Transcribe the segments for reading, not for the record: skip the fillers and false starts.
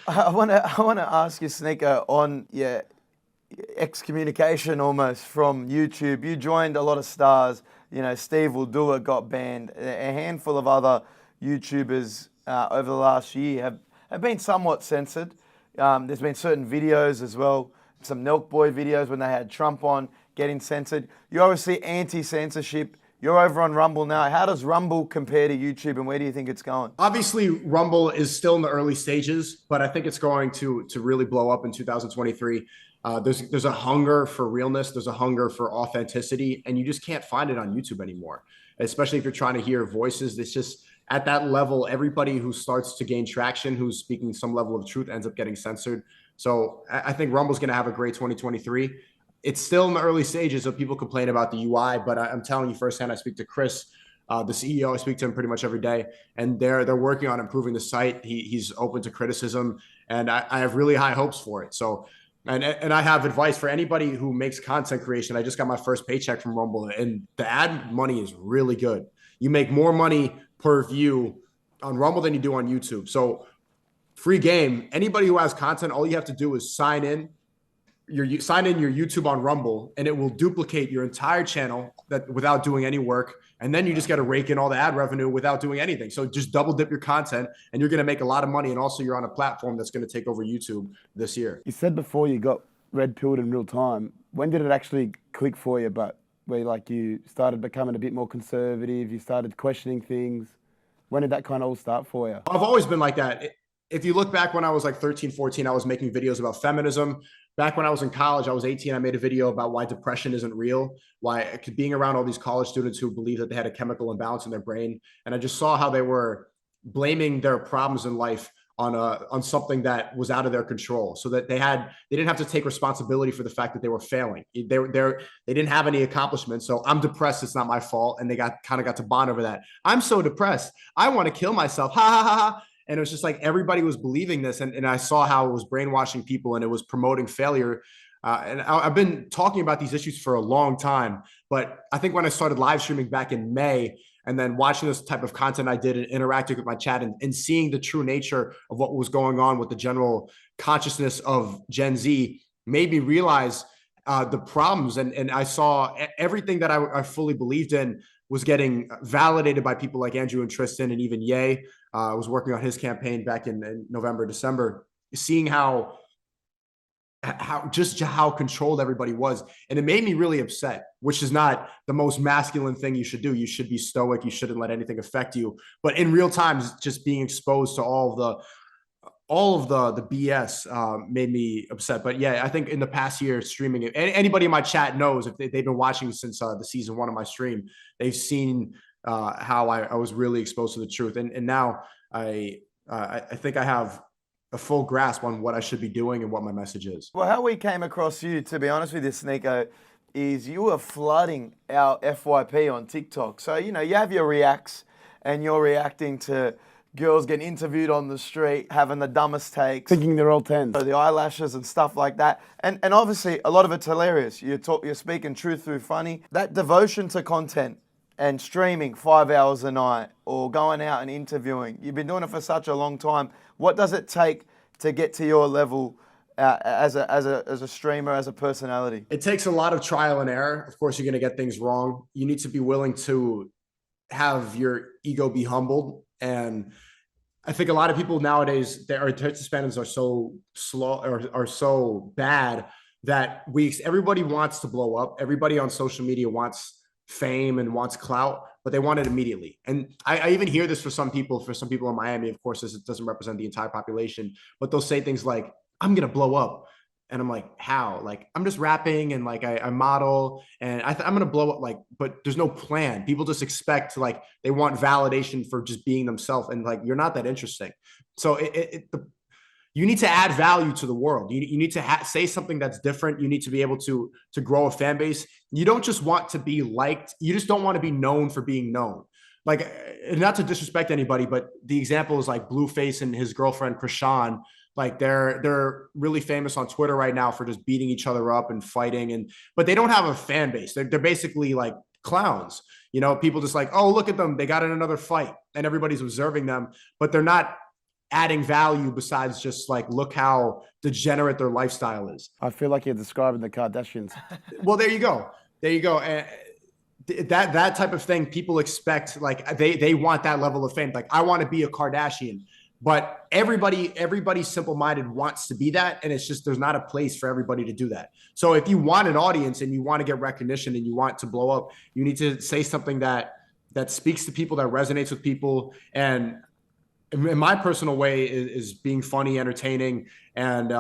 I wanna ask you, Sneako, on your excommunication almost from YouTube. You joined a lot of stars. You know, Steve will do it, got banned. A handful of other YouTubers over the last year have been somewhat censored. There's been certain videos as well, some Nelk Boy videos when they had Trump on getting censored. You're obviously anti-censorship. You're over on Rumble now. How does Rumble compare to YouTube, and where do you think it's going? Obviously, Rumble is still in the early stages, but I think it's going to really blow up in 2023. There's a hunger for realness. There's a hunger for authenticity, and you just can't find it on YouTube anymore. Especially if you're trying to hear voices. It's just at that level, everybody who starts to gain traction, who's speaking some level of truth, ends up getting censored. So I think Rumble's going to have a great 2023. It's still in the early stages, so people complain about the UI, but I'm telling you firsthand, I speak to Chris, the CEO. I speak to him pretty much every day, and they're working on improving the site. He's open to criticism, and I have really high hopes for it. So, and I have advice for anybody who makes content creation. I just got my first paycheck from Rumble, and the ad money is really good. You make more money per view on Rumble than you do on YouTube. So, free game. Anybody who has content, all you have to do is sign in your YouTube on Rumble, and it will duplicate your entire channel that without doing any work. And then you just got to rake in all the ad revenue without doing anything. So just double dip your content, and you're going to make a lot of money. And also, you're on a platform that's going to take over YouTube this year. You said before you got red pilled in real time. When did it actually click for you? But where like you started becoming a bit more conservative, you started questioning things. When did that kind of all start for you? I've always been like that. If you look back when I was like 13, 14, I was making videos about feminism. Back when I was in college, I was 18. I made a video about why depression isn't real, why being around all these college students who believe that they had a chemical imbalance in their brain. And I just saw how they were blaming their problems in life on something that was out of their control, so that they didn't have to take responsibility for the fact that they were failing. They didn't have any accomplishments. So I'm depressed. It's not my fault. And they got to bond over that. I'm so depressed. I want to kill myself. Ha ha ha ha. And it was just like everybody was believing this. And I saw how it was brainwashing people, and it was promoting failure. And I've been talking about these issues for a long time. But I think when I started live streaming back in May, and then watching this type of content I did and interacting with my chat, and seeing the true nature of what was going on with the general consciousness of Gen Z, made me realize the problems. And I saw everything that I fully believed in was getting validated by people like Andrew and Tristan, and even Ye. I was working on his campaign back in November, December, seeing how controlled everybody was. And it made me really upset, which is not the most masculine thing you should do. You should be stoic. You shouldn't let anything affect you. But in real time, just being exposed to all of the BS made me upset. But yeah, I think in the past year streaming, anybody in my chat knows, if they've been watching since the season 1 of my stream, they've seen how I was really exposed to the truth. And now I think I have a full grasp on what I should be doing and what my message is. Well, how we came across you, to be honest with you, Sneako, is you were flooding our FYP on TikTok. So, you know, you have your reacts, and you're reacting to girls getting interviewed on the street, having the dumbest takes. Thinking they're all 10. The eyelashes and stuff like that. And obviously, a lot of it's hilarious. You're speaking truth through funny. That devotion to content and streaming 5 hours a night, or going out and interviewing, you've been doing it for such a long time. What does it take to get to your level as a streamer, as a personality? It takes a lot of trial and error. Of course, you're going to get things wrong. You need to be willing to have your ego be humbled. And I think a lot of people nowadays, their attention spans are so slow, or are so bad, that everybody wants to blow up. Everybody on social media wants fame and wants clout, but they want it immediately. And I even hear this for some people in Miami. Of course, this doesn't represent the entire population, but they'll say things like, I'm going to blow up. And I'm like, how? Like, I'm just rapping, and like I model, and I'm going to blow up. Like, but there's no plan. People just expect, like, they want validation for just being themselves. And like, you're not that interesting. So you need to add value to the world. You need to say something that's different. You need to be able to grow a fan base. You don't just want to be liked. You just don't want to be known for being known. Like, not to disrespect anybody, but the example is like Blueface and his girlfriend Krishan. Like, they're really famous on Twitter right now for just beating each other up and fighting, but they don't have a fan base. They're basically like clowns. You know, people just like, oh, look at them, they got in another fight, and everybody's observing them, but they're not adding value besides just like, look how degenerate their lifestyle is. I feel like you're describing the Kardashians. Well, there you go. There you go. And that type of thing, people expect, like they want that level of fame. Like, I want to be a Kardashian, but everybody simple-minded wants to be that. And it's just, there's not a place for everybody to do that. So if you want an audience and you want to get recognition and you want to blow up, you need to say something that speaks to people, that resonates with people. And in my personal way is being funny, entertaining, and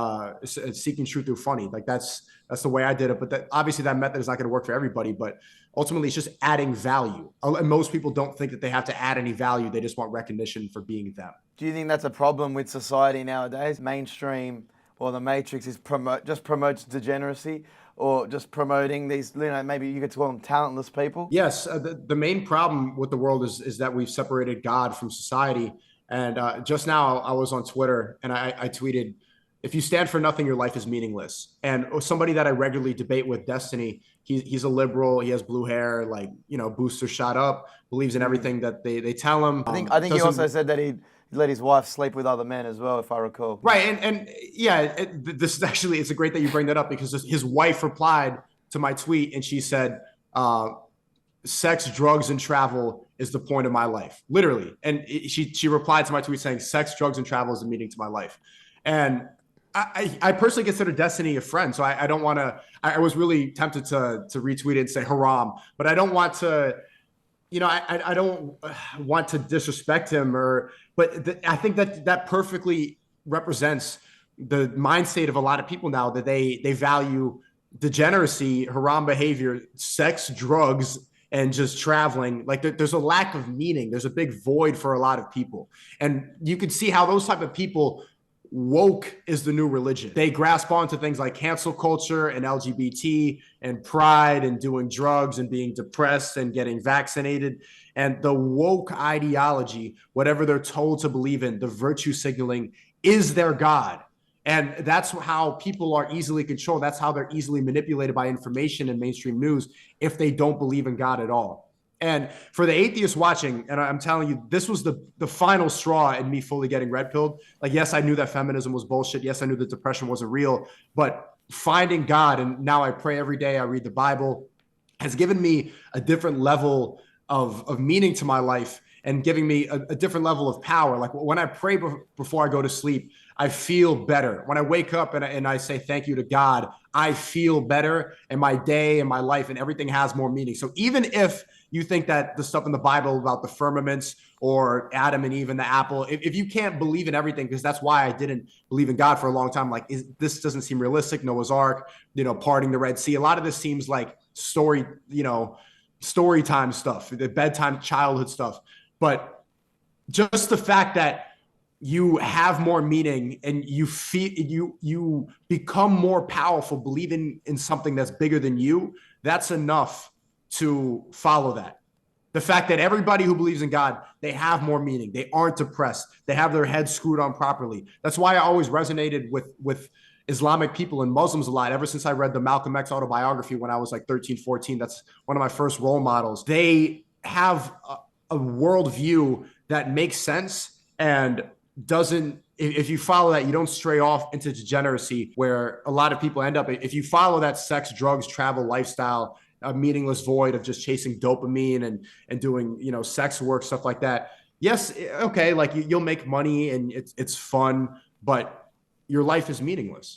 seeking truth through funny. Like that's the way I did it. But obviously that method is not going to work for everybody, but ultimately it's just adding value. And most people don't think that they have to add any value. They just want recognition for being them. Do you think that's a problem with society nowadays? Mainstream or the Matrix is just promotes degeneracy, or just promoting these, maybe you could call them talentless people? Yes. The main problem with the world is that we've separated God from society. And just now I was on Twitter and I tweeted, if you stand for nothing, your life is meaningless. And somebody that I regularly debate with, Destiny, he's a liberal. He has blue hair, like, booster shot up, believes in everything that they tell him. I think he also said that he'd let his wife sleep with other men as well, if I recall. Right. And yeah, this is actually, it's great that you bring that up, because his wife replied to my tweet and she said, sex, drugs, and travel is the point of my life, literally. And she replied to my tweet saying, sex, drugs, and travel is the meaning to my life. And I personally consider Destiny a friend. So I don't want to, I was really tempted to retweet it and say haram, but I don't want to, I don't want to disrespect him, but I think that perfectly represents the mindset of a lot of people now, that they value degeneracy, haram behavior, sex, drugs, and just traveling. Like there's a lack of meaning. There's a big void for a lot of people. And you can see how those type of people, woke is the new religion. They grasp onto things like cancel culture and LGBT and pride and doing drugs and being depressed and getting vaccinated. And the woke ideology, whatever they're told to believe in, the virtue signaling, is their God. And that's how people are easily controlled. That's how they're easily manipulated by information and mainstream news if they don't believe in God at all. And for the atheists watching, and I'm telling you, this was the final straw in me fully getting red pilled. Like, yes, I knew that feminism was bullshit. Yes, I knew that depression wasn't real. But finding God, and now I pray every day, I read the Bible, has given me a different level of meaning to my life, and giving me a different level of power. Like when I pray before I go to sleep, I feel better. When I wake up and I say thank you to God, I feel better, and my day and my life and everything has more meaning. So even if you think that the stuff in the Bible about the firmaments or Adam and Eve and the apple, if you can't believe in everything, because that's why I didn't believe in God for a long time. Like, this doesn't seem realistic. Noah's Ark, parting the Red Sea. A lot of this seems like story time stuff, the bedtime childhood stuff. But just the fact that you have more meaning and you feel you become more powerful, believing in something that's bigger than you, that's enough to follow that. The fact that everybody who believes in God, they have more meaning. They aren't depressed. They have their heads screwed on properly. That's why I always resonated with Islamic people and Muslims a lot. Ever since I read the Malcolm X autobiography when I was like 13, 14, that's one of my first role models. They have a worldview that makes sense and doesn't, if you follow that, you don't stray off into degeneracy where a lot of people end up. If you follow that sex, drugs, travel lifestyle, a meaningless void of just chasing dopamine and doing, sex work, stuff like that. Yes. Okay. Like you'll make money and it's fun, but your life is meaningless.